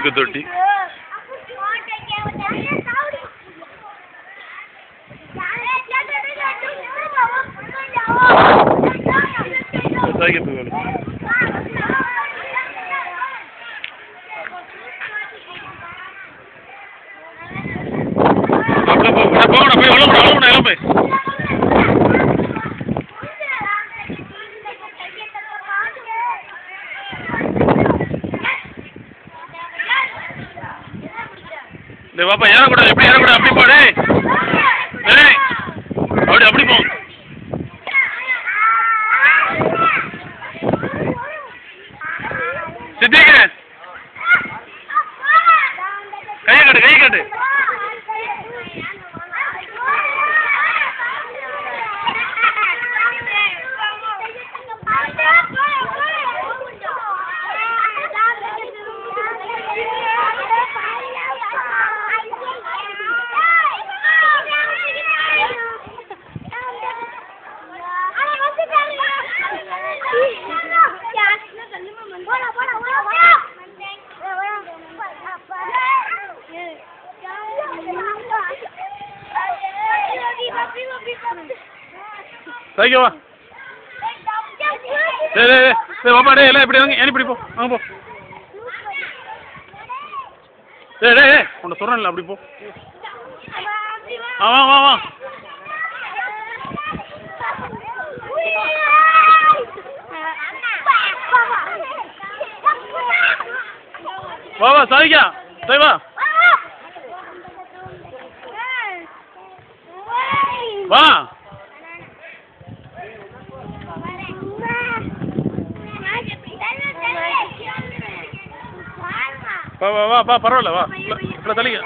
இருக்கு தொட்டி. பாப்பா ஏறக்கூடாது, எப்படி ஏறக்கூடாது, அப்படி போடு. அப்படி போ. சித்திக்கு கை காட்டு. சரிங்க வா. சரி பாப்பா டே எல்லாம் இப்படி வாங்க, ஏன் இப்படி போ, வாங்க போ. உன்னை சொல்கிறேன்ல அப்படி போ. வா வா வா. வா வா சாதிக்கா, சரி வா வா வா வா வா வா, பரவாயில்ல வா, தள்ளிக்க.